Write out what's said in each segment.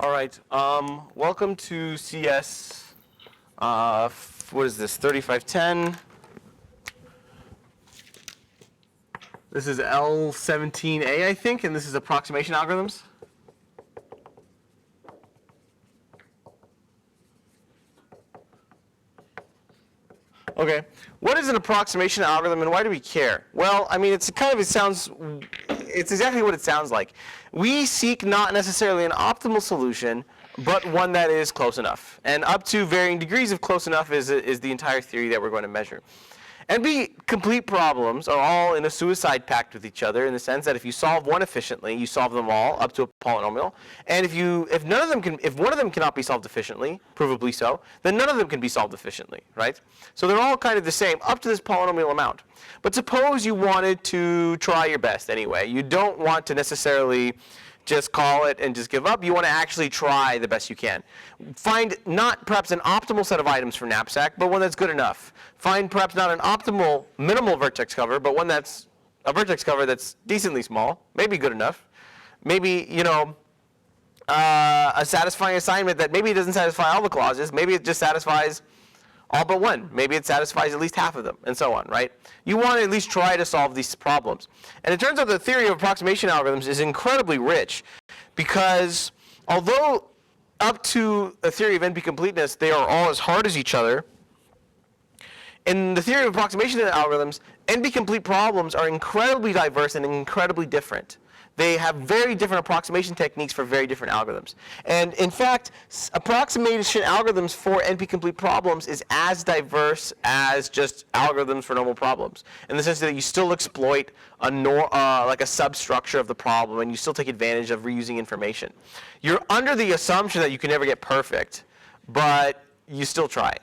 All right. Welcome to CS. What is this? 3510. This is L17A, I think, and this is approximation algorithms. Okay. What is an approximation algorithm, and why do we care? Well, I mean, it's exactly what it sounds like. We seek not necessarily an optimal solution, but one that is close enough. And up to varying degrees of close enough is the entire theory that we're going to measure. NP-complete problems are all in a suicide pact with each other in the sense that if you solve one efficiently, you solve them all up to a polynomial. And if one of them cannot be solved efficiently, provably so, then none of them can be solved efficiently, right? So they're all kind of the same up to this polynomial amount. But suppose you wanted to try your best anyway. You don't want to necessarily just call it and just give up. You want to actually try the best you can. Find not perhaps an optimal set of items for knapsack, but one that's good enough. Find perhaps not an optimal minimal vertex cover, but one that's a vertex cover that's decently small, maybe good enough. Maybe, a satisfying assignment that maybe it doesn't satisfy all the clauses. Maybe it just satisfies all but one. Maybe it satisfies at least half of them, and so on, right? You want to at least try to solve these problems. And it turns out the theory of approximation algorithms is incredibly rich because although up to the theory of NP-completeness, they are all as hard as each other, in the theory of approximation algorithms, NP-complete problems are incredibly diverse and incredibly different. They have very different approximation techniques for very different algorithms. And in fact, approximation algorithms for NP-complete problems is as diverse as just algorithms for normal problems, in the sense that you still exploit like a substructure of the problem, and you still take advantage of reusing information. You're under the assumption that you can never get perfect, but you still try,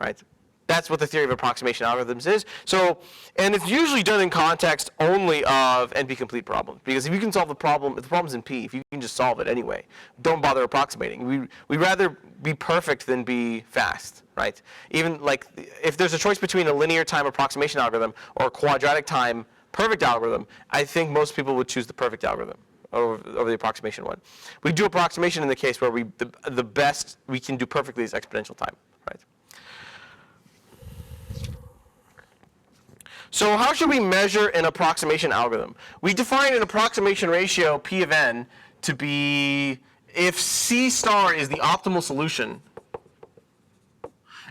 right? That's what the theory of approximation algorithms is. So, and it's usually done in context only of NP-complete problems. Because if you can solve the problem, if the problem's in P, if you can just solve it anyway, don't bother approximating. We'd rather be perfect than be fast, right? Even like, if there's a choice between a linear time approximation algorithm or a quadratic time perfect algorithm, I think most people would choose the perfect algorithm over the approximation one. We do approximation in the case where the best we can do perfectly is exponential time, right? So how should we measure an approximation algorithm? We define an approximation ratio, P of n, to be if C star is the optimal solution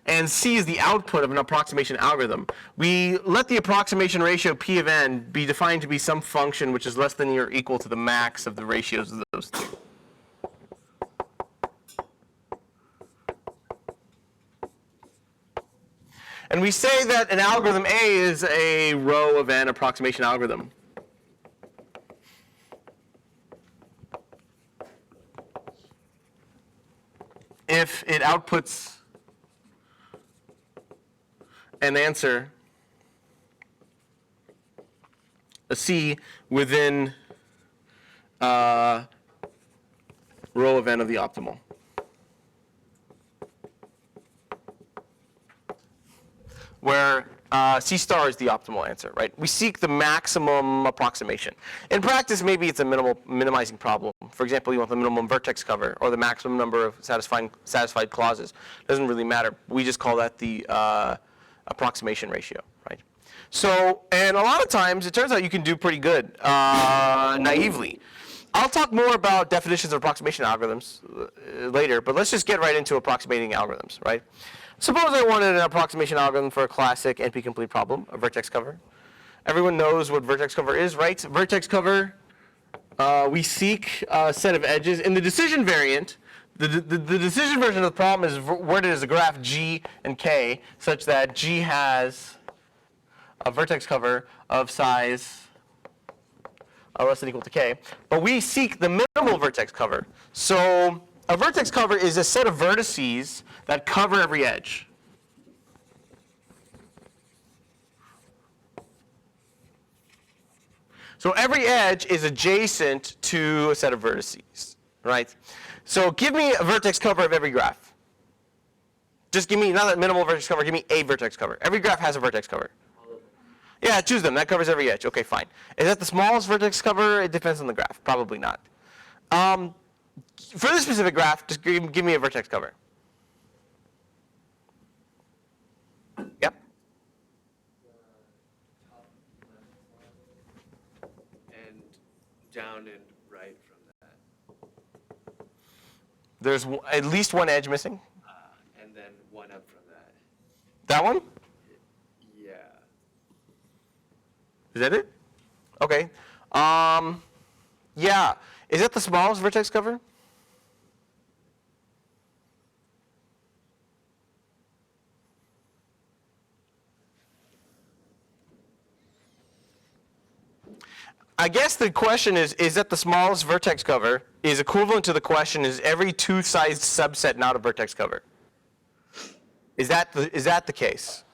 and C is the output of an approximation algorithm. We let the approximation ratio, P of n, be defined to be some function which is less than or equal to the max of the ratios of those two. And we say that an algorithm A is a row of n approximation algorithm. If it outputs an answer, a C, within row of n of the optimal. Where C star is the optimal answer, right? We seek the maximum approximation. In practice, maybe it's a minimizing problem. For example, you want the minimum vertex cover or the maximum number of satisfied clauses. Doesn't really matter. We just call that the approximation ratio, right? So, and a lot of times, it turns out you can do pretty good naively. I'll talk more about definitions of approximation algorithms later, but let's just get right into approximating algorithms, right? Suppose I wanted an approximation algorithm for a classic NP-complete problem, a vertex cover. Everyone knows what vertex cover is, right? Vertex cover, we seek a set of edges. In the decision variant, the decision version of the problem is worded as a graph G and K, such that G has a vertex cover of size less than or equal to K. But we seek the minimal vertex cover. So a vertex cover is a set of vertices that cover every edge. So every edge is adjacent to a set of vertices, right? So give me a vertex cover of every graph. Just give me, not that minimal vertex cover, give me a vertex cover. Every graph has a vertex cover. Yeah, choose them. That covers every edge. Okay, fine. Is that the smallest vertex cover? It depends on the graph. Probably not. For this specific graph, just give me a vertex cover. Yep. And down and right from that. There's at least one edge missing. And then one up from that. That one? Yeah. Is that it? Okay. Yeah. Is that the smallest vertex cover? I guess the question is that the smallest vertex cover is equivalent to the question, is every two-sized subset not a vertex cover? Is that the case?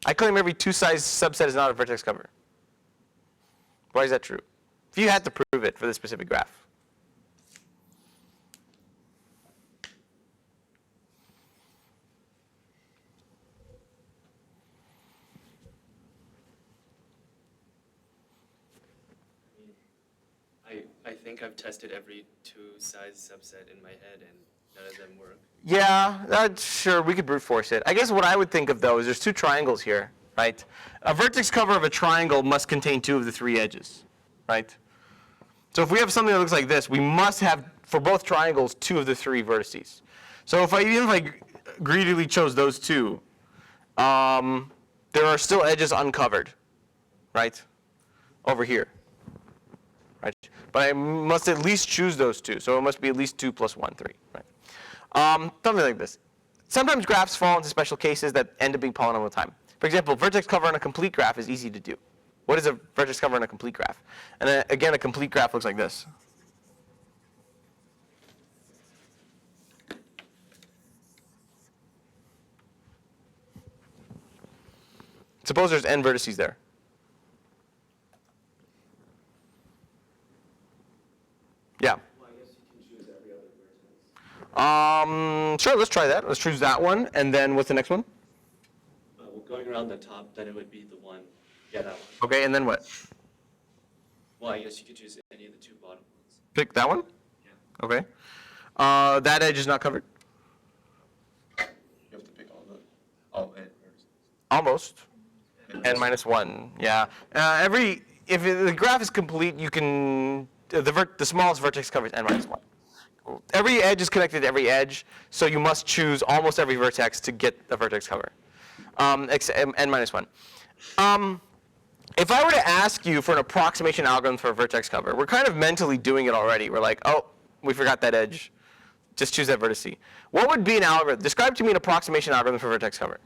I claim every two-sized subset is not a vertex cover. Why is that true? If you had to prove it for this specific graph. I think I've tested every two-size subset in my head, and none of them work. Yeah, sure, we could brute force it. I guess what I would think of, though, is there's two triangles here, right? A vertex cover of a triangle must contain two of the three edges, right? So if we have something that looks like this, we must have, for both triangles, two of the three vertices. So even if I greedily chose those two, there are still edges uncovered, right? Over here, right? But I must at least choose those two, so it must be at least 2 plus 1, 3, right? Something like this. Sometimes graphs fall into special cases that end up being polynomial time. For example, vertex cover on a complete graph is easy to do. What is a vertex cover on a complete graph? And again, a complete graph looks like this. Suppose there's n vertices there. Yeah. Well, I guess you can choose every other vertex. Sure, let's try that. Let's choose that one, and then what's the next one? Well, going around the top, then it would be the one. Yeah, that one. Okay, and then what? Well, I guess you could choose any of the two bottom ones. Pick that one? Yeah. Okay. That edge is not covered? You have to pick all n vertices. Almost. N minus 1, yeah. If the graph is complete, you can, the smallest vertex covers n minus 1. Every edge is connected to every edge, so you must choose almost every vertex to get a vertex cover, n minus 1. If I were to ask you for an approximation algorithm for a vertex cover, we're kind of mentally doing it already. We're like, oh, we forgot that edge. Just choose that vertex. What would be an algorithm? Describe to me an approximation algorithm for vertex cover.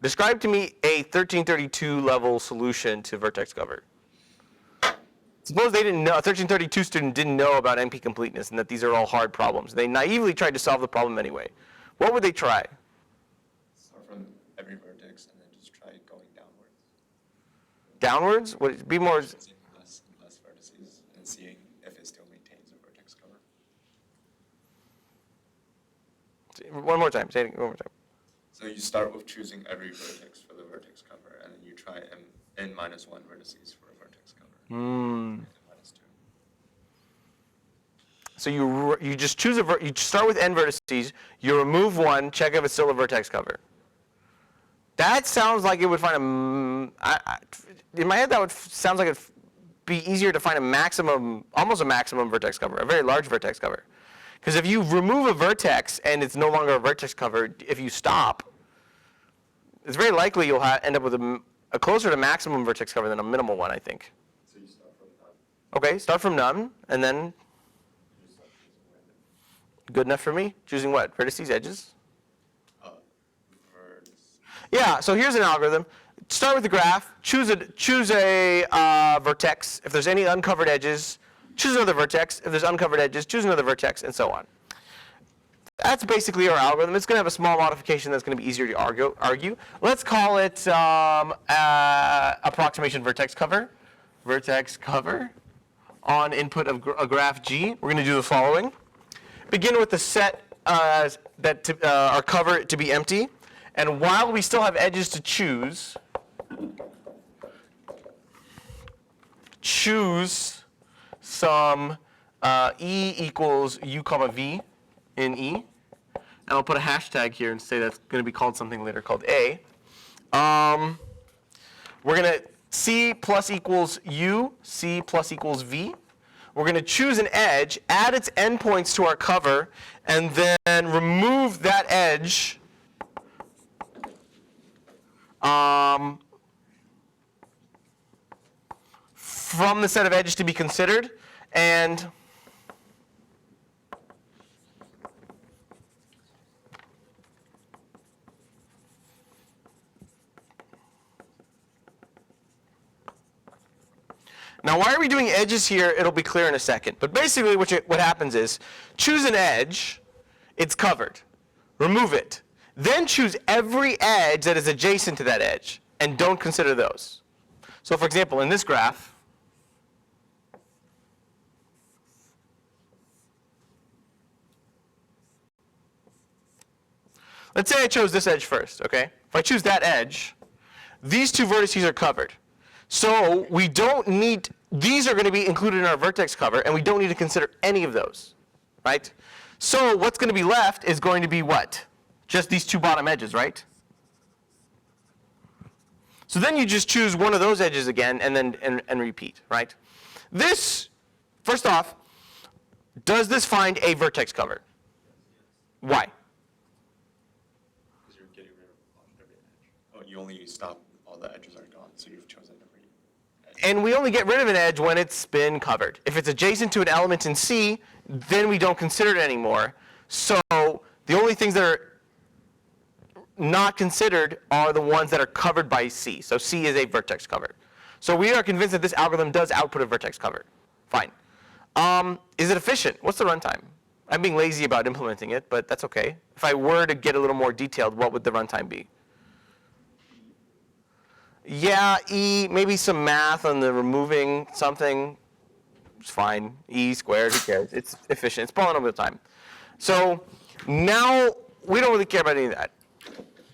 Describe to me a 1332 level solution to vertex cover. Suppose they didn't know, a 1332 student didn't know about NP completeness and that these are all hard problems. They naively tried to solve the problem anyway. What would they try? Start from every vertex and then just try going downwards. Downwards? Would it be more? Choosing less and less vertices and seeing if it still maintains a vertex cover. One more time. Say it one more time. So you start with choosing every vertex for the vertex cover, and then you try n minus 1 vertices for a vertex cover. N minus 2. So you just choose you start with n vertices, you remove one, check if it's still a vertex cover. That sounds like it would find in my head that sounds like it'd be easier to find a maximum, almost a maximum vertex cover, a very large vertex cover. Because if you remove a vertex and it's no longer a vertex cover, if you stop, it's very likely you'll end up with a closer to maximum vertex cover than a minimal one, I think. So you start from none. Okay, start from none, and then You just start choosing random. good enough for me. Choosing what? Vertices, edges? Vertices. Yeah, so here's an algorithm. Start with the graph, choose a vertex. If there's any uncovered edges, choose another vertex. If there's uncovered edges, choose another vertex, and so on. That's basically our algorithm. It's going to have a small modification that's going to be easier to argue. Let's call it approximation vertex cover. Vertex cover on input of a graph G. We're going to do the following. Begin with the set that are covered to be empty. And while we still have edges to choose some E equals U comma V in E. And I'll put a hashtag here and say that's going to be called something later called A. We're going to C plus equals U, C plus equals V. We're going to choose an edge, add its endpoints to our cover, and then remove that edge from the set of edges to be considered. And now, why are we doing edges here? It'll be clear in a second. But basically, what happens is, choose an edge, it's covered. Remove it. Then choose every edge that is adjacent to that edge, and don't consider those. So for example, in this graph, let's say I chose this edge first, okay? If I choose that edge, these two vertices are covered. So we don't need, these are going to be included in our vertex cover, and we don't need to consider any of those, right? So what's going to be left is going to be what? Just these two bottom edges, right? So then you just choose one of those edges again and then and repeat, right? This, first off, does this find a vertex cover? Why? Because you're getting rid of every edge. Oh, you only stop, all the edges are gone, so you've chosen every edge. And we only get rid of an edge when it's been covered. If it's adjacent to an element in C, then we don't consider it anymore. So the only things that are not considered are the ones that are covered by C. So C is a vertex cover. So we are convinced that this algorithm does output a vertex cover. Fine. Is it efficient? What's the runtime? I'm being lazy about implementing it, but that's okay. If I were to get a little more detailed, what would the runtime be? Yeah, E, maybe some math on the removing something. It's fine. E squared, who cares? It's efficient. It's polynomial time. So now we don't really care about any of that.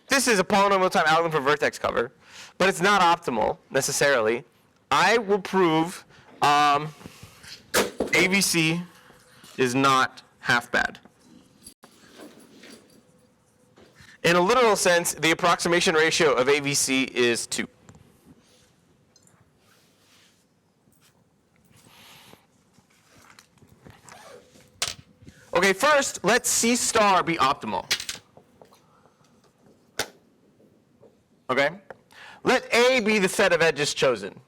This is a polynomial time algorithm for vertex cover, but it's not optimal necessarily. I will prove AVC is not half bad. In a literal sense, the approximation ratio of AVC is 2. Okay, first, let C star be optimal. Okay? Let A be the set of edges chosen.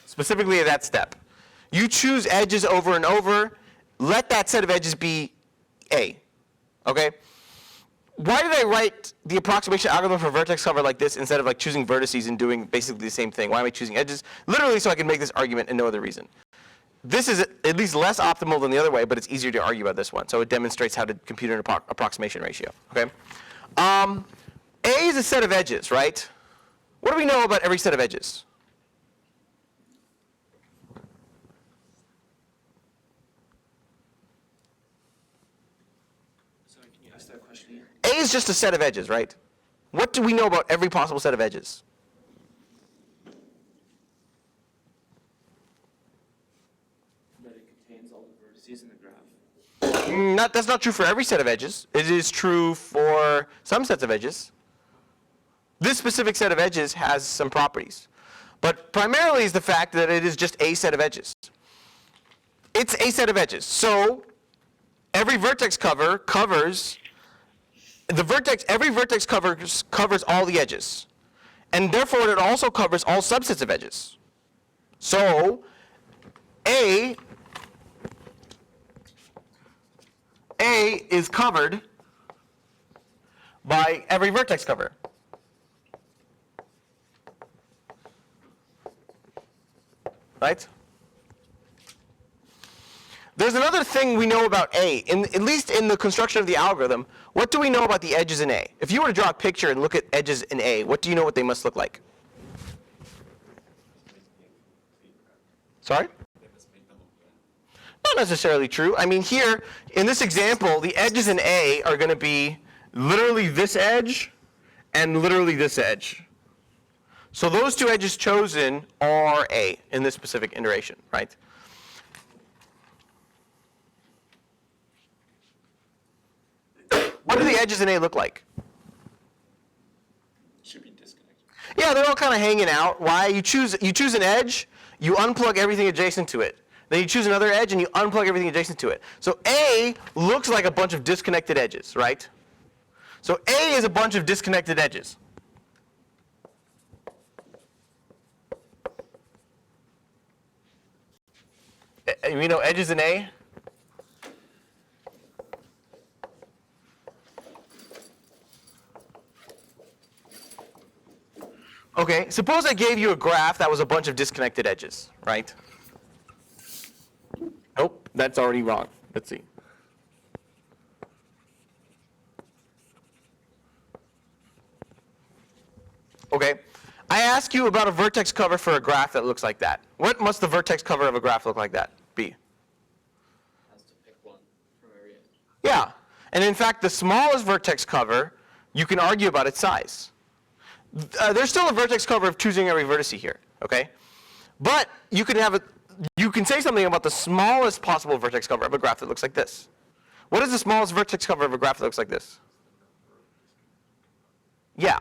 Specifically at that step. You choose edges over and over. Let that set of edges be A. Okay? Why did I write the approximation algorithm for vertex cover like this instead of like choosing vertices and doing basically the same thing? Why am I choosing edges? Literally so I can make this argument and no other reason. This is at least less optimal than the other way, but it's easier to argue about this one. So it demonstrates how to compute an approximation ratio. Okay? A is a set of edges, right? What do we know about every set of edges? Sorry, can you ask that question again? A is just a set of edges, right? What do we know about every possible set of edges? That it contains all the vertices in the graph. That's not true for every set of edges. It is true for some sets of edges. This specific set of edges has some properties. But primarily is the fact that it is just a set of edges. It's a set of edges. So every vertex cover covers every vertex covers all the edges. And therefore it also covers all subsets of edges. So A is covered by every vertex cover. Right? There's another thing we know about A, at least in the construction of the algorithm. What do we know about the edges in A? If you were to draw a picture and look at edges in A, what do you know what they must look like? Sorry? They must make not necessarily true. I mean, here, in this example, the edges in A are going to be literally this edge and literally this edge. So those two edges chosen are A in this specific iteration, right? What do the edges in A look like? Should be disconnected. Yeah, they're all kind of hanging out. Why? You choose an edge, you unplug everything adjacent to it. Then you choose another edge and you unplug everything adjacent to it. So A looks like a bunch of disconnected edges, right? So A is a bunch of disconnected edges. You know edges in A? Okay, suppose I gave you a graph that was a bunch of disconnected edges, right? Oh, that's already wrong. Let's see. Okay, I ask you about a vertex cover for a graph that looks like that. What must the vertex cover of a graph look like that be? Has to pick one from every edge. Yeah, and in fact, the smallest vertex cover, you can argue about its size. There's still a vertex cover of choosing every vertex here, okay? But you can say something about the smallest possible vertex cover of a graph that looks like this. What is the smallest vertex cover of a graph that looks like this? Yeah,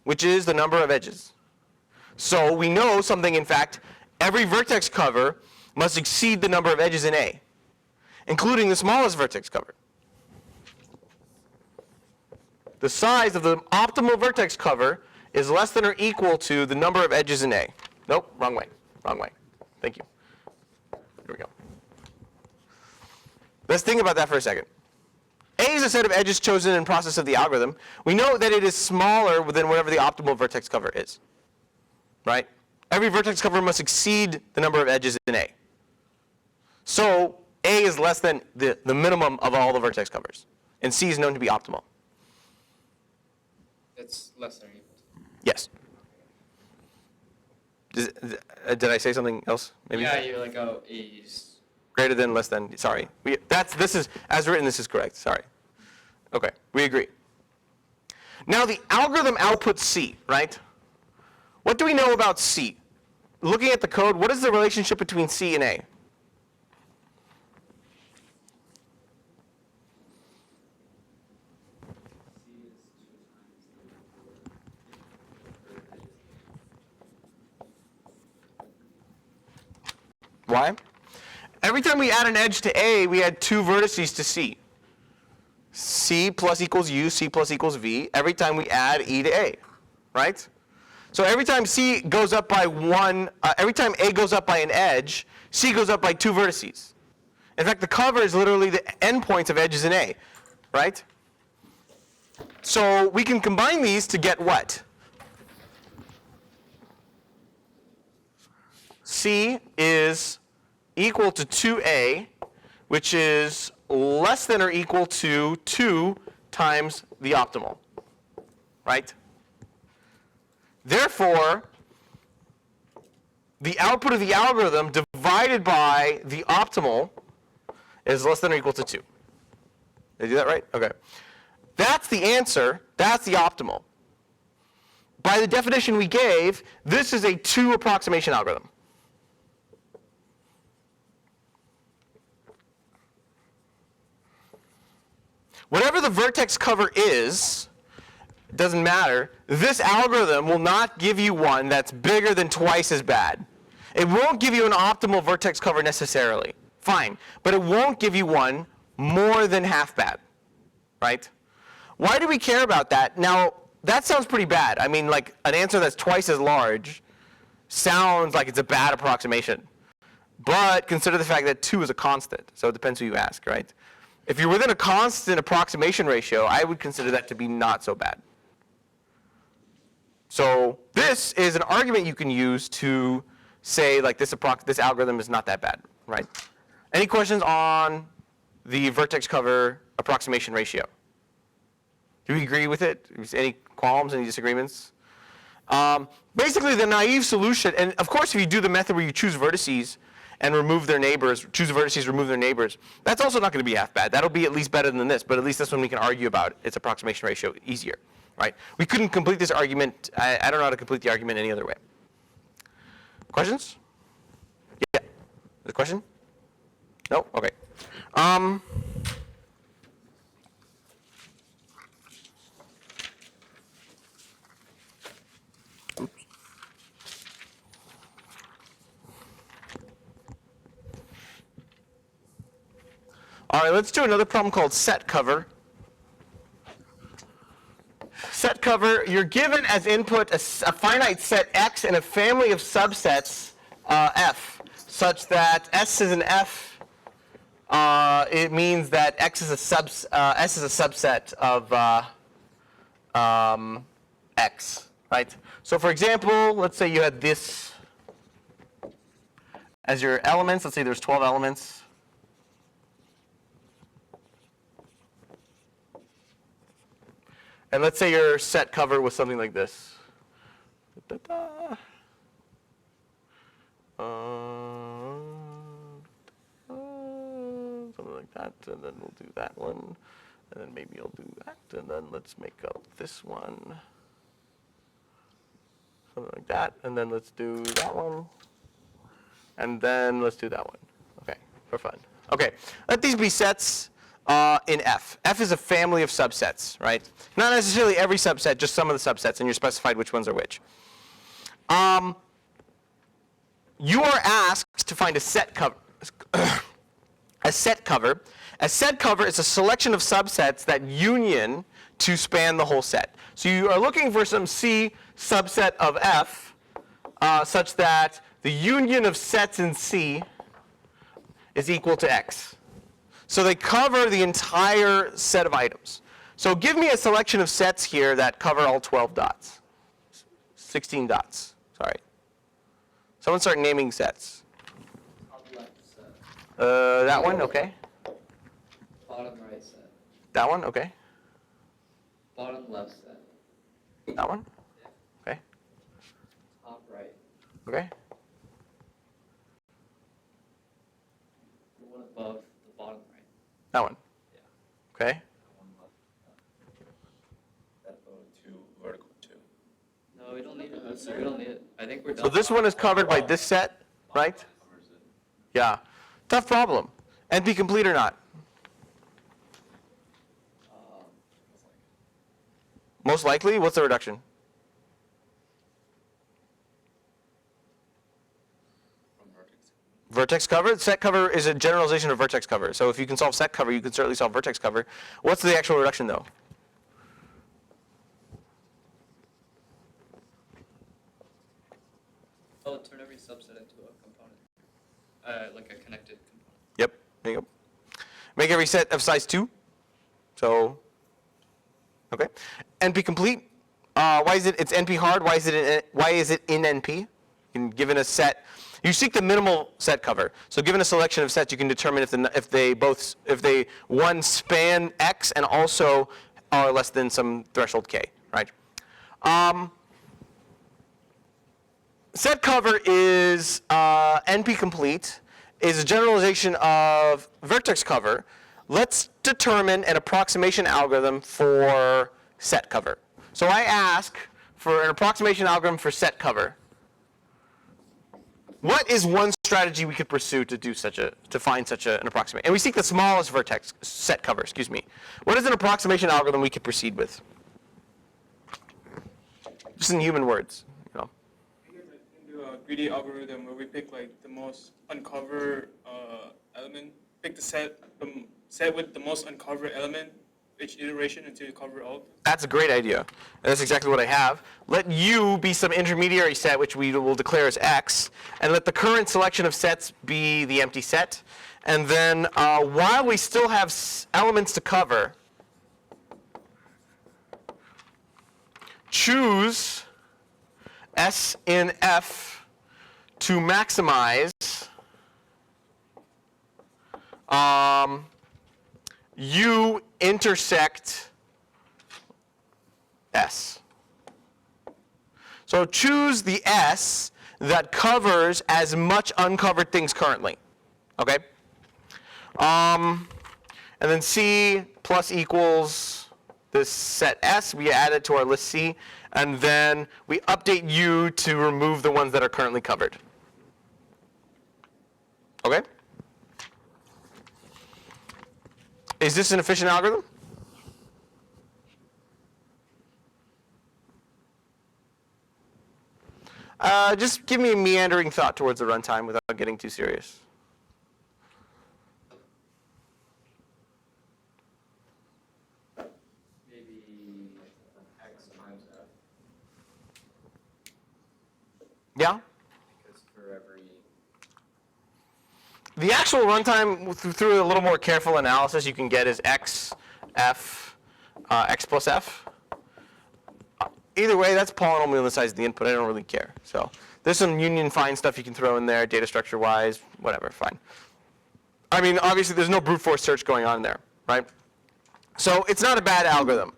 which is the number of edges. So we know something, in fact, every vertex cover must exceed the number of edges in A, including the smallest vertex cover. The size of the optimal vertex cover is less than or equal to the number of edges in A. Nope, wrong way, wrong way. Thank you. Here we go. Let's think about that for a second. A is a set of edges chosen in process of the algorithm. We know that it is smaller than whatever the optimal vertex cover is, right? Every vertex cover must exceed the number of edges in A. So A is less than the minimum of all the vertex covers, and C is known to be optimal. It's less than or equal to. Yes. Did I say something else? Maybe? Yeah, you're like, oh, A's. Greater than, less than. Sorry. This is as written. This is correct. Sorry. Okay, we agree. Now the algorithm outputs C, right? What do we know about C? Looking at the code, what is the relationship between C and A? Why? Every time we add an edge to A, we add two vertices to C. C plus equals U, C plus equals V, every time we add E to A, right? So every time C goes up by every time A goes up by an edge, C goes up by two vertices. In fact, the cover is literally the endpoints of edges in A, right? So we can combine these to get what? C is equal to 2A, which is less than or equal to 2 times the optimal, right? Therefore, the output of the algorithm divided by the optimal is less than or equal to 2. Did I do that right? Okay. That's the answer. That's the optimal. By the definition we gave, this is a 2 approximation algorithm. Whatever the vertex cover is, it doesn't matter. This algorithm will not give you one that's bigger than twice as bad. It won't give you an optimal vertex cover necessarily. Fine. But it won't give you one more than half bad. Right? Why do we care about that? Now, that sounds pretty bad. I mean, like, an answer that's twice as large sounds like it's a bad approximation. But consider the fact that 2 is a constant. So it depends who you ask, right? If you're within a constant approximation ratio, I would consider that to be not so bad. So this is an argument you can use to say, like, this algorithm is not that bad, right? Any questions on the vertex cover approximation ratio? Do we agree with it? Any qualms, any disagreements? Basically, the naive solution, and of course, if you do the method where you choose vertices, and remove their neighbors, choose the vertices, remove their neighbors, that's also not going to be half bad. That'll be at least better than this, but at least this one we can argue about its approximation ratio easier, right? We couldn't complete this argument. I don't know how to complete the argument any other way. Questions? Yeah. The question? No? Okay. All right, let's do another problem called set cover. Set cover, you're given as input a finite set X and a family of subsets F, such that S is an F. It means that X is S is a subset of X, right? So for example, let's say you had this as your elements. Let's say there's 12 elements. And let's say your set cover was something like this. Something like that, and then we'll do that one, and then maybe I'll do that, and then let's make up this one. Something like that, and then let's do that one, and then let's do that one. Okay, for fun. Okay, let these be sets in F. F is a family of subsets, right? Not necessarily every subset, just some of the subsets, and you're specified which ones are which. You are asked to find a set cover. A set cover. A set cover is a selection of subsets that union to span the whole set. So you are looking for some C subset of F such that the union of sets in C is equal to X. So they cover the entire set of items. So give me a selection of sets here that cover all 12 dots. 16 dots, sorry. Someone start naming sets. Top left set. That one, okay. Bottom right set. That one, okay. Bottom left set. That one, okay. Top right. Okay. The one above the bottom right. That one. Yeah. Okay. One left. That two, vertical 2. No, we don't need it. We don't need it. I think we're done. So this one is covered by this set, right? Covers it. Yeah. Tough problem. NP complete or not? Most likely? What's the reduction? From vertex. Vertex cover? Set cover is a generalization of vertex cover. So if you can solve set cover, you can certainly solve vertex cover. What's the actual reduction, though? Oh, turn every subset into a component. Like a connected component. Yep. There you go. Make every set of size 2. So, okay. NP complete. Why is it's NP hard? Why is it in NP? Given a set, you seek the minimal set cover. So given a selection of sets, you can determine if they one span X and also are less than some threshold K, right? Set cover is NP complete, is a generalization of vertex cover. Let's determine an approximation algorithm for set cover. So I ask for an approximation algorithm for set cover. What is one strategy we could pursue to find such an approximation? And we seek the smallest vertex set cover, excuse me. What is an approximation algorithm we could proceed with? Just in human words, you know. We can do a greedy algorithm where we pick like the most uncovered element, pick the set with the most uncovered element each iteration until you cover all of them. That's a great idea. And that's exactly what I have. Let U be some intermediary set, which we will declare as X, and let the current selection of sets be the empty set. And then while we still have elements to cover, choose S in F to maximize U intersect S. So choose the S that covers as much uncovered things currently. Okay? And then C plus equals this set S, we add it to our list C, and then we update U to remove the ones that are currently covered. Okay? Is this an efficient algorithm? Just give me a meandering thought towards the runtime without getting too serious. Maybe X times F. Yeah? Because for every The actual runtime, through a little more careful analysis, you can get is X, F, X plus F. Either way, that's polynomial on the size of the input. I don't really care. So there's some union fine stuff you can throw in there, data structure wise, whatever, fine. I mean, obviously, there's no brute force search going on there, right? So it's not a bad algorithm.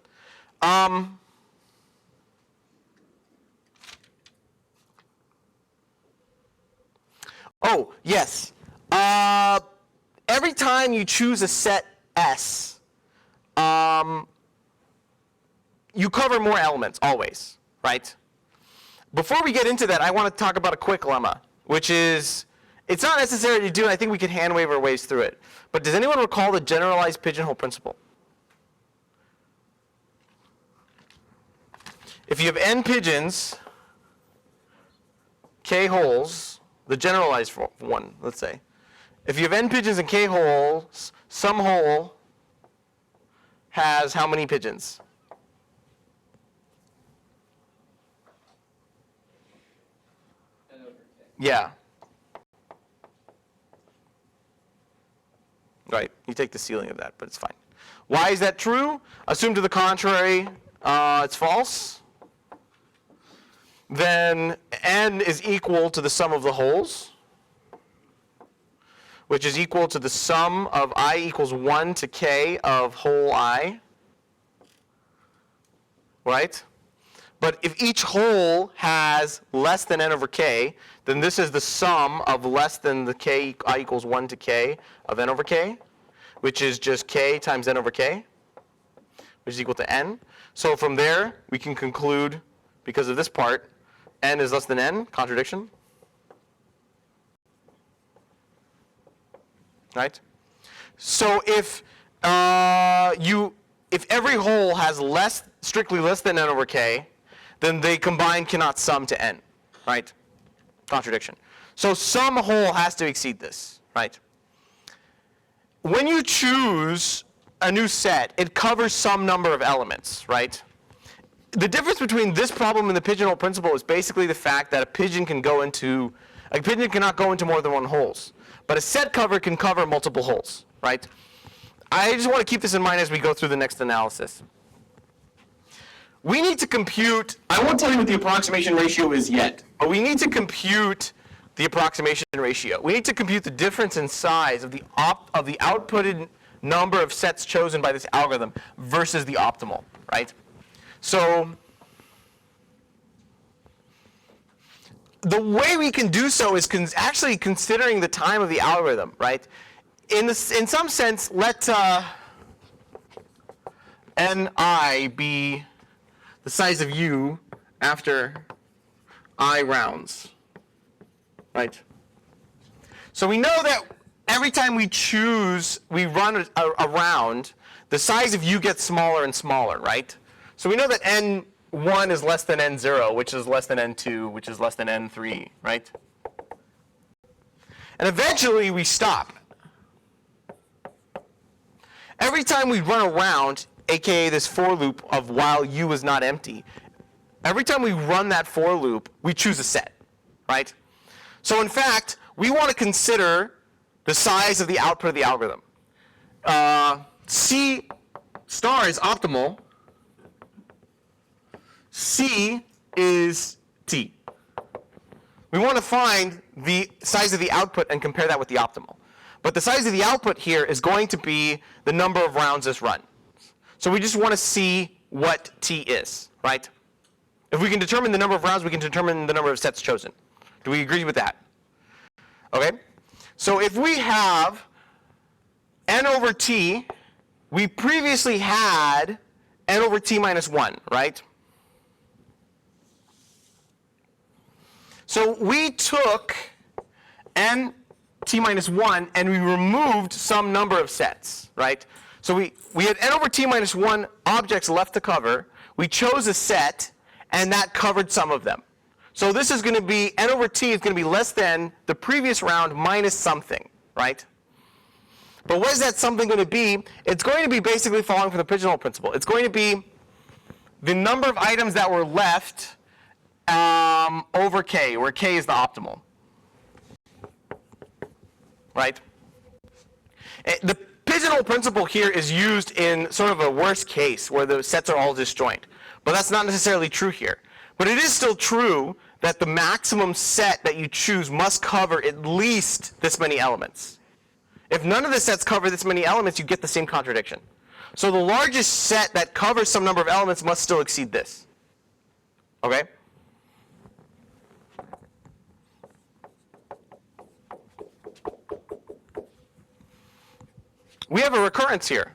Oh, yes. Every time you choose a set S, you cover more elements, always, right? Before we get into that, I want to talk about a quick lemma, which is, it's not necessary to do, and I think we can hand wave our ways through it. But does anyone recall the generalized pigeonhole principle? If you have n pigeons, k holes, the generalized one, let's say. If you have n pigeons and k holes, some hole has how many pigeons? N over K. Yeah. Right, you take the ceiling of that, but it's fine. Why is that true? Assume to the contrary, it's false. Then n is equal to the sum of the holes, which is equal to the sum of I equals 1 to k of hole I, right? But if each hole has less than n over k, then this is the sum of less than the k, I equals 1 to k of n over k, which is just k times n over k, which is equal to n. So from there, we can conclude, because of this part, n is less than n, contradiction. Right? So if if every hole has strictly less than n over k, then they combined cannot sum to n, right? Contradiction. So some hole has to exceed this, right? When you choose a new set, it covers some number of elements, right? The difference between this problem and the pigeonhole principle is basically the fact that a pigeon cannot go into more than one holes. But a set cover can cover multiple holes, right? I just want to keep this in mind as we go through the next analysis. We need to compute, I won't tell you what the approximation ratio is yet, but we need to compute the approximation ratio. We need to compute the difference in size of the outputted number of sets chosen by this algorithm versus the optimal, right? So the way we can do so is actually considering the time of the algorithm, right? In some sense, let ni be the size of u after I rounds, right? So we know that every time we run a round, the size of u gets smaller and smaller, right? So we know that n1 is less than n0, which is less than n2, which is less than n3, right? And eventually we stop. Every time we run around, aka this for loop of while u is not empty, every time we run that for loop, we choose a set, right? So in fact, we want to consider the size of the output of the algorithm. C star is optimal. C is t. We want to find the size of the output and compare that with the optimal. But the size of the output here is going to be the number of rounds this run. So we just want to see what t is, right? If we can determine the number of rounds, we can determine the number of sets chosen. Do we agree with that? Okay? So if we have n over t, we previously had n over t minus 1, right? So we took n t minus 1 and we removed some number of sets, right? So we had n over t minus 1 objects left to cover. We chose a set, and that covered some of them. So this is going to be, n over t is going to be less than the previous round minus something, right? But what is that something going to be? It's going to be basically following from the pigeonhole principle. It's going to be the number of items that were left over k, where k is the optimal. Right? The pigeonhole principle here is used in sort of a worst case where the sets are all disjoint. But that's not necessarily true here. But it is still true that the maximum set that you choose must cover at least this many elements. If none of the sets cover this many elements, you get the same contradiction. So the largest set that covers some number of elements must still exceed this. Okay? We have a recurrence here.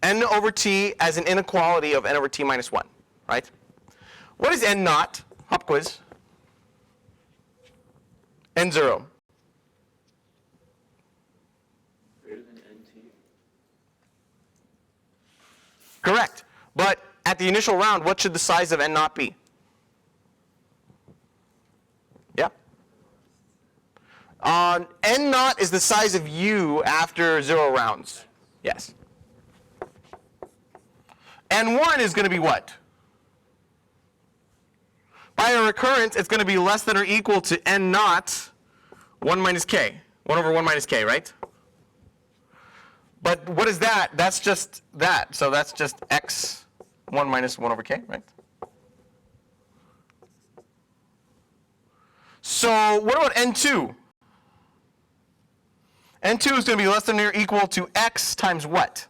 N over t as an inequality of n over t minus 1, right? What is n naught? Hop quiz. N0. Greater than NT. Correct. But at the initial round, what should the size of n naught be? Yeah? N naught is the size of u after 0 rounds. Yes. N1 is going to be what? By a recurrence, it's going to be less than or equal to n naught 1 minus k. 1 over 1 minus k, right? But what is that? That's just that. So that's just x 1 minus 1 over k, right? So what about n2? n2 is going to be less than or equal to x times what?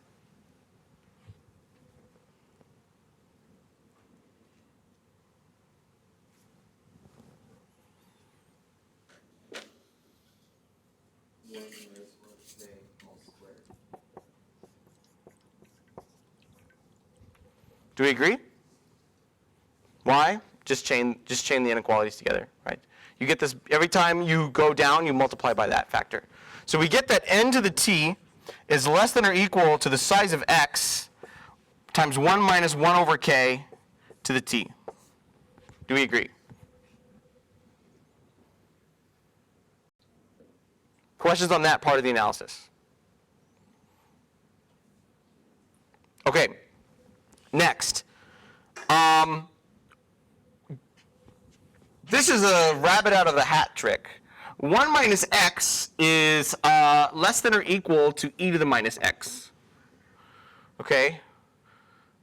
Do we agree? Why? Just chain the inequalities together, right? You get this every time you go down, you multiply by that factor. So we get that n to the t is less than or equal to the size of x times 1 minus 1 over k to the t. Do we agree? Questions on that part of the analysis? Okay. Next. This is a rabbit out of the hat trick. 1 minus x is less than or equal to e to the minus x. Okay?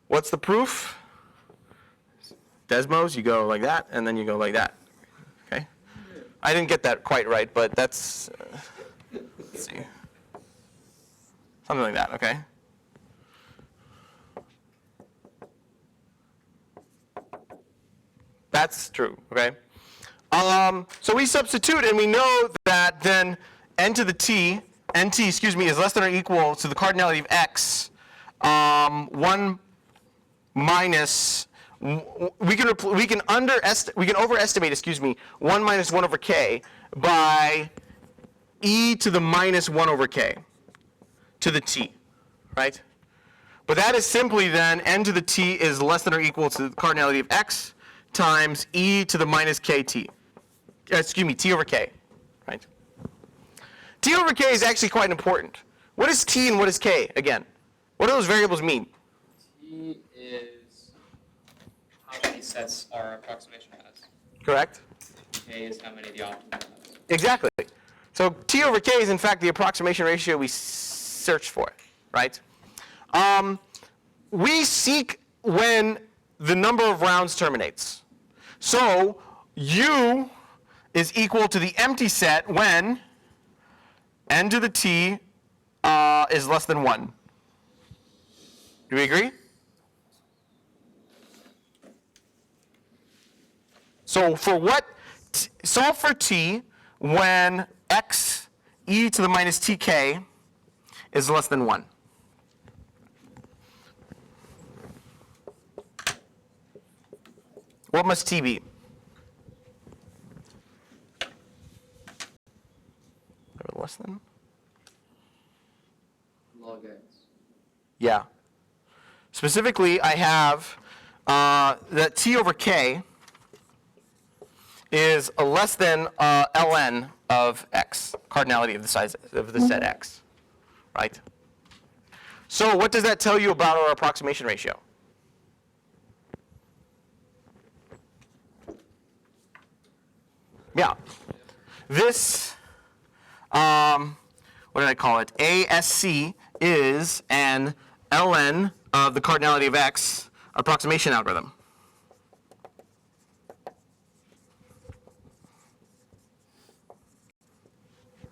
What's the proof? Desmos, you go like that, and then you go like that. Okay? I didn't get that quite right, but that's, let's see. Something like that, okay? That's true, okay? So we substitute, and we know that then n to the t, nt, excuse me, is less than or equal to the cardinality of x, 1 minus, we can overestimate, excuse me, 1 minus 1 over k by e to the minus 1 over k to the t, right? But that is simply then n to the t is less than or equal to the cardinality of x times e to the minus kt. Excuse me, t over k, right? T over k is actually quite important. What is t and what is k, again? What do those variables mean? T is how many sets our approximation has. Correct? K is how many the optimal has. Exactly. So t over k is in fact the approximation ratio we searched for, right? We seek when the number of rounds terminates. So u is equal to the empty set when n to the t is less than 1. Do we agree? So for what solve for t when x e to the minus tk is less than 1. What must t be? Less than? Log x. Yeah. Specifically, I have that t over k is a less than ln of x, cardinality of the size of the set x, right? So what does that tell you about our approximation ratio? Yeah. This, what did I call it? ASC is an ln of the cardinality of x approximation algorithm.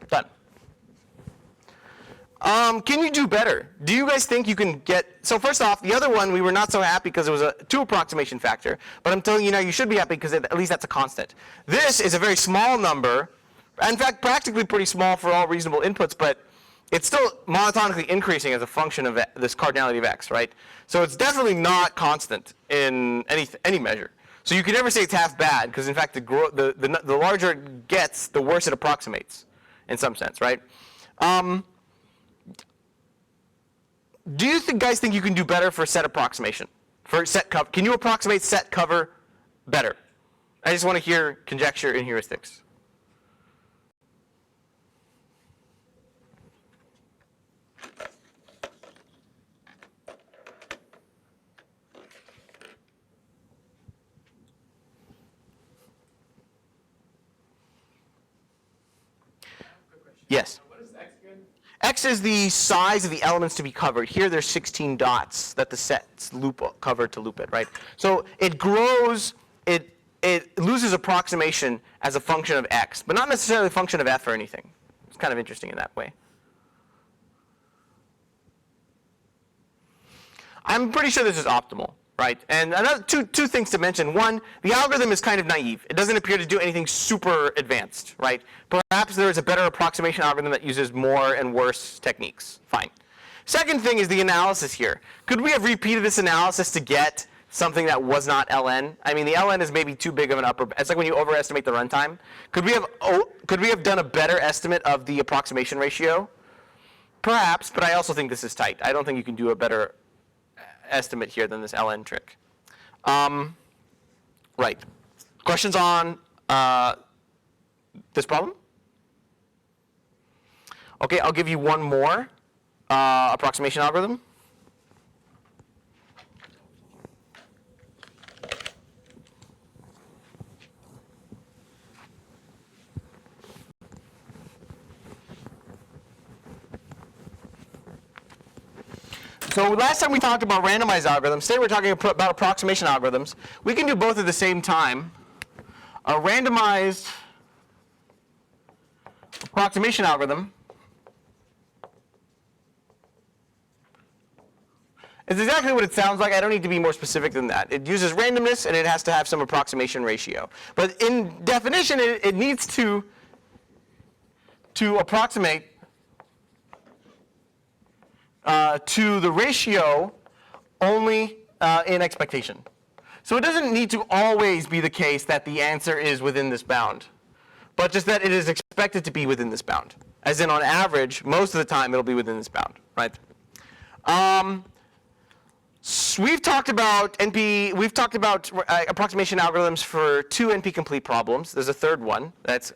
Done. Can you do better? Do you guys think you can get, so first off, the other one we were not so happy because it was a 2 approximation factor, but I'm telling you now you should be happy because at least that's a constant. This is a very small number, in fact practically pretty small for all reasonable inputs, but it's still monotonically increasing as a function of this cardinality of x, right? So it's definitely not constant in any measure. So you can never say it's half bad, because in fact the larger it gets, the worse it approximates, in some sense, right? Do you guys think you can do better for set approximation? For set cover, can you approximate set cover better? I just want to hear conjecture and heuristics. Yes. What is x again? X is the size of the elements to be covered. Here there's 16 dots that the set's covered to loop it, right? So it grows, it loses approximation as a function of x, but not necessarily a function of f or anything. It's kind of interesting in that way. I'm pretty sure this is optimal, right? And another two things to mention. One, the algorithm is kind of naive. It doesn't appear to do anything super advanced, right? Perhaps there is a better approximation algorithm that uses more and worse techniques. Fine. Second thing is the analysis here. Could we have repeated this analysis to get something that was not ln? I mean, the ln is maybe too big of an upper. It's like when you overestimate the runtime. Could we have done a better estimate of the approximation ratio? Perhaps, but I also think this is tight. I don't think you can do a better estimate here than this ln trick. Right. Questions on this problem? Okay, I'll give you one more approximation algorithm. So last time we talked about randomized algorithms. Today we're talking about approximation algorithms. We can do both at the same time. A randomized approximation algorithm is exactly what it sounds like. I don't need to be more specific than that. It uses randomness and it has to have some approximation ratio. But in definition, it needs to approximate to the ratio only in expectation. So it doesn't need to always be the case that the answer is within this bound, but just that it is expected to be within this bound. As in, on average, most of the time it'll be within this bound, right? So we've talked about approximation algorithms for 2 NP-complete problems. There's a third one that's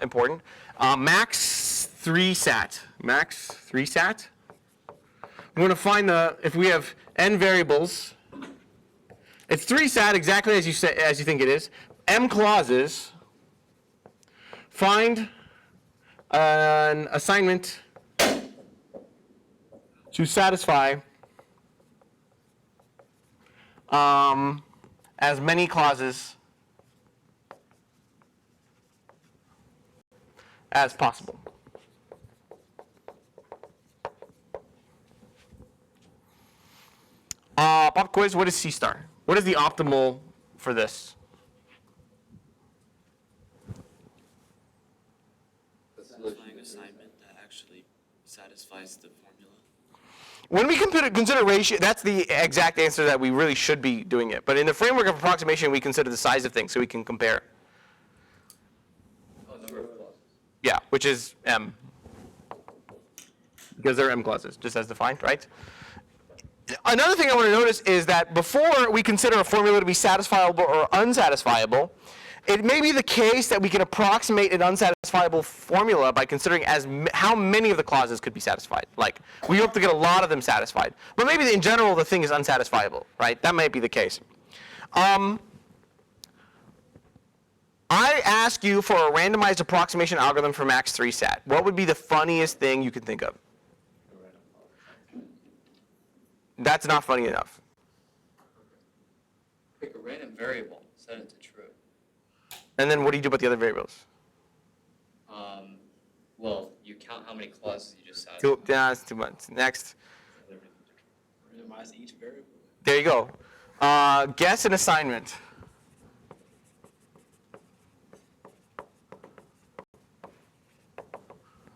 important. Max-3SAT. Max-3SAT. We want to find if we have n variables. It's 3SAT exactly as you think it is. M clauses. Find an assignment to satisfy as many clauses as possible. Pop quiz, what is C star? What is the optimal for this? When we consider ratio, that's the exact answer that we really should be doing it. But in the framework of approximation, we consider the size of things so we can compare. Oh, number of clauses. Yeah, which is m. Because they're m clauses, just as defined, right? Another thing I want to notice is that before we consider a formula to be satisfiable or unsatisfiable, it may be the case that we can approximate an unsatisfiable formula by considering how many of the clauses could be satisfied. Like, we hope to get a lot of them satisfied. But maybe in general the thing is unsatisfiable, right? That might be the case. I ask you for a randomized approximation algorithm for Max-3SAT. What would be the funniest thing you could think of? That's not funny enough. Pick a random variable, set it to true. And then what do you do about the other variables? Well, you count how many clauses you just satisfied. Yeah, that's too much. Next. Randomize each variable. There you go. Guess an assignment.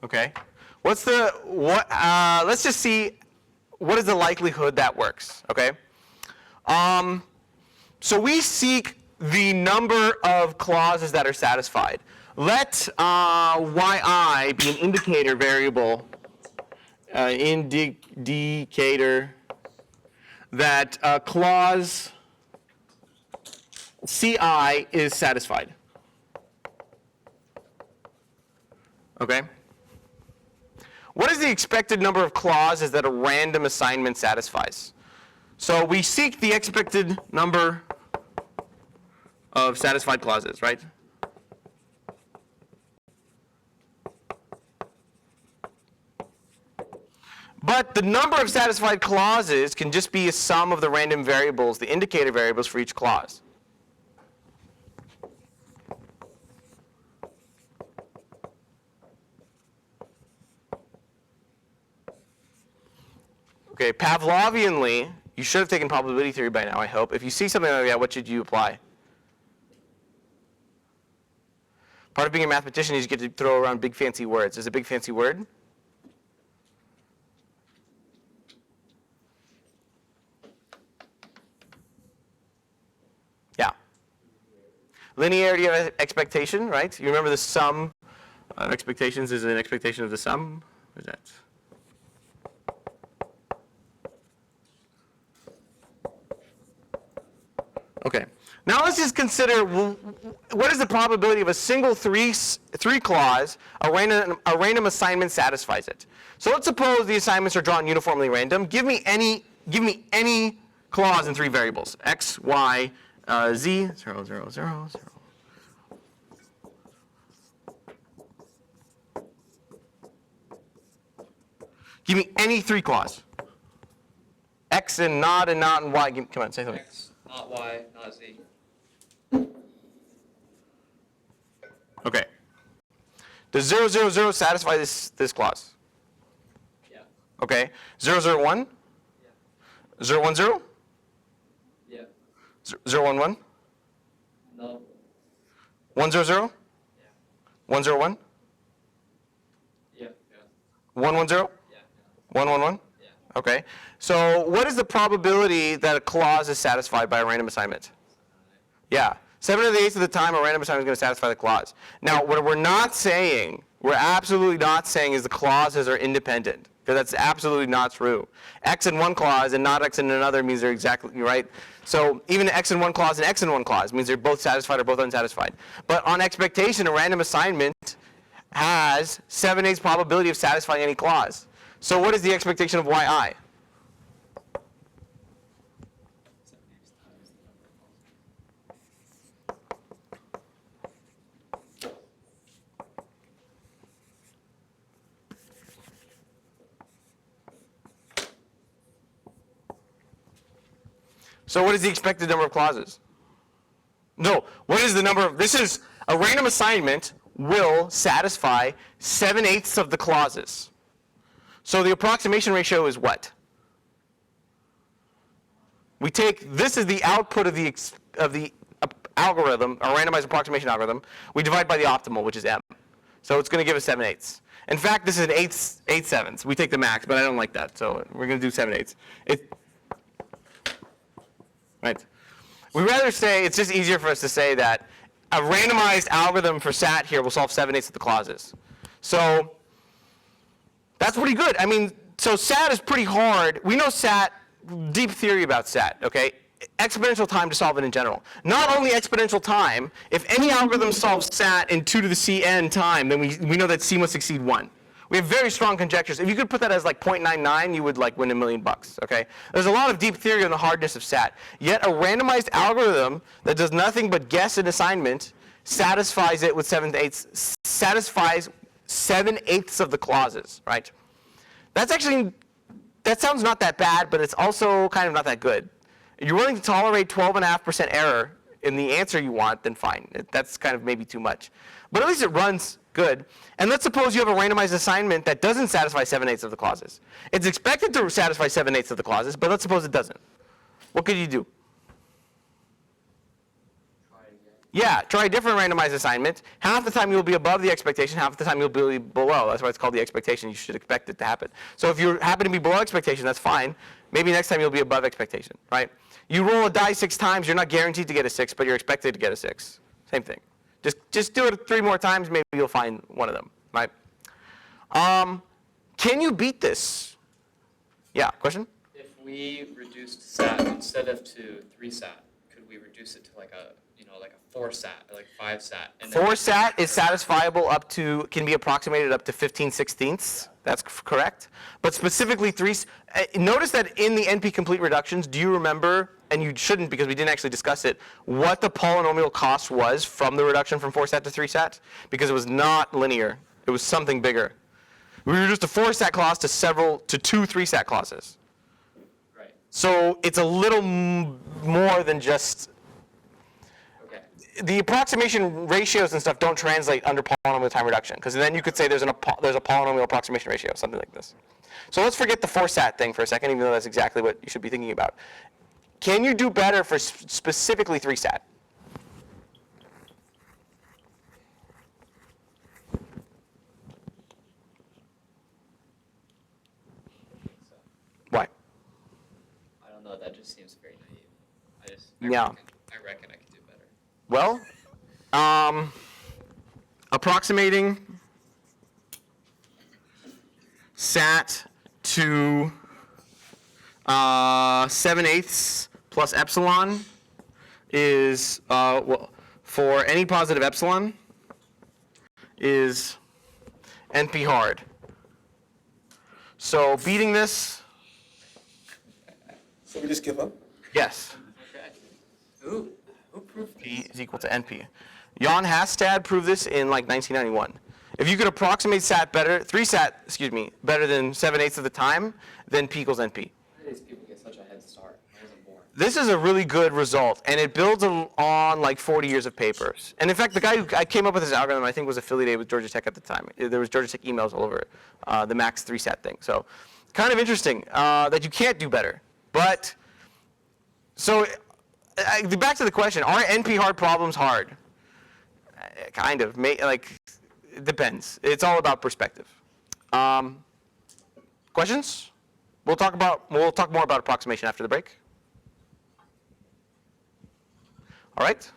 Okay. Let's just see what is the likelihood that works. Okay. So we seek the number of clauses that are satisfied. Let yi be an indicator variable, indicator that clause ci is satisfied. Okay? What is the expected number of clauses that a random assignment satisfies? So we seek the expected number of satisfied clauses, right? But the number of satisfied clauses can just be a sum of the random variables, the indicator variables for each clause. Okay, Pavlovianly, you should have taken probability theory by now, I hope. If you see something like that, what should you apply? Part of being a mathematician is you get to throw around big fancy words. Is a big fancy word? Yeah. Linearity of expectation, right? You remember the sum of expectations is an expectation of the sum? What is that? Okay. Now let's just consider what is the probability of a single three clause, a random assignment satisfies it. So let's suppose the assignments are drawn uniformly random. Give me any clause in three variables: x, y, z, 0, 0, 0, 0. Give me any three clause. X and not and y. Come on, say something. X, not y, not z. Okay. Does 0, 0, 0 satisfy this clause? Yeah. Okay. 0, 0, 1? Yeah. 0, 1, 0? Yeah. 0, 1, 1? No. 1, 0, 0? Yeah. 1, 0, 1? Yeah. 1, 1, 0? Yeah. 1, 1, 1? Yeah. Okay. So what is the probability that a clause is satisfied by a random assignment? Yeah. 7 to the 8th of the time, a random assignment is going to satisfy the clause. Now, what we're not saying, we're absolutely not saying is the clauses are independent, because that's absolutely not true. X in one clause and not X in another means they're exactly right. So even X in one clause and X in one clause means they're both satisfied or both unsatisfied. But on expectation, a random assignment has 7/8 probability of satisfying any clause. So what is the expectation of yi? So what is the expected number of clauses? No, what is the number of, this is, a random assignment will satisfy 7/8 of the clauses. So the approximation ratio is what? We take, this is the output of the algorithm, a randomized approximation algorithm. We divide by the optimal, which is m. So it's going to give us 7/8. In fact, this is an 8/7. We take the max, but I don't like that, so we're going to do 7/8. Right. We'd rather say, it's just easier for us to say that a randomized algorithm for SAT here will solve 7/8 of the clauses. So that's pretty good. I mean, so SAT is pretty hard. We know SAT, deep theory about SAT, okay? Exponential time to solve it in general. Not only exponential time, if any algorithm solves SAT in 2 to the Cn time, then we know that C must exceed 1. We have very strong conjectures. If you could put that as like 0.99, you would like win $1 million, okay? There's a lot of deep theory on the hardness of SAT. Yet a randomized algorithm that does nothing but guess an assignment satisfies it with 7/8, satisfies 7/8 of the clauses, right? That's actually, that sounds not that bad, but it's also kind of not that good. If you're willing to tolerate 12.5% error in the answer you want, then fine. That's kind of maybe too much. But at least it runs good. And let's suppose you have a randomized assignment that doesn't satisfy 7/8 of the clauses. It's expected to satisfy 7/8 of the clauses, but let's suppose it doesn't. What could you do? Yeah, try a different randomized assignment. Half the time you'll be above the expectation, half the time you'll be below. That's why it's called the expectation. You should expect it to happen. So if you happen to be below expectation, that's fine. Maybe next time you'll be above expectation, right? You roll a die 6 times, you're not guaranteed to get a 6, but you're expected to get a 6. Same thing. Just do it 3 more times, maybe you'll find one of them, right? Can you beat this? Yeah, question? If we reduced SAT instead of to 3-SAT, could we reduce it to like a, like a 4-SAT or like 5-SAT? And then 4-SAT is satisfiable up to, can be approximated up to 15/16. That's correct. But specifically 3, notice that in the NP complete reductions, do you remember, and you shouldn't because we didn't actually discuss it, what the polynomial cost was from the reduction from 4-SAT to 3-SAT? Because it was not linear. It was something bigger. We reduced a 4-SAT clause to 2 3-SAT clauses. Right. So it's a little more than just, the approximation ratios and stuff don't translate under polynomial time reduction, because then you could say there's a polynomial approximation ratio, something like this. So let's forget the 4-SAT thing for a second, even though that's exactly what you should be thinking about. Can you do better for specifically 3-SAT? I don't know, that just seems very naive. I reckon I could do better. Well, approximating SAT to 7/8 plus epsilon is, well, for any positive epsilon, is NP hard. So beating this, So we just give up? yes. Okay. Who proved this? P is equal to NP. Jan Hastad proved this in like 1991. If you could approximate SAT better, 3-SAT, better than 7/8 of the time, then P equals NP. How do these people get such a head start? I wasn't born. This is a really good result, and it builds on like 40 years of papers. And in fact, the guy who I came up with this algorithm, I think, was affiliated with Georgia Tech at the time. There was Georgia Tech emails all over the Max-3SAT thing. So kind of interesting that you can't do better. But so back to the question: are NP hard problems hard? Kind of. Like, it depends. It's all about perspective. Questions? We'll talk more about approximation after the break. All right.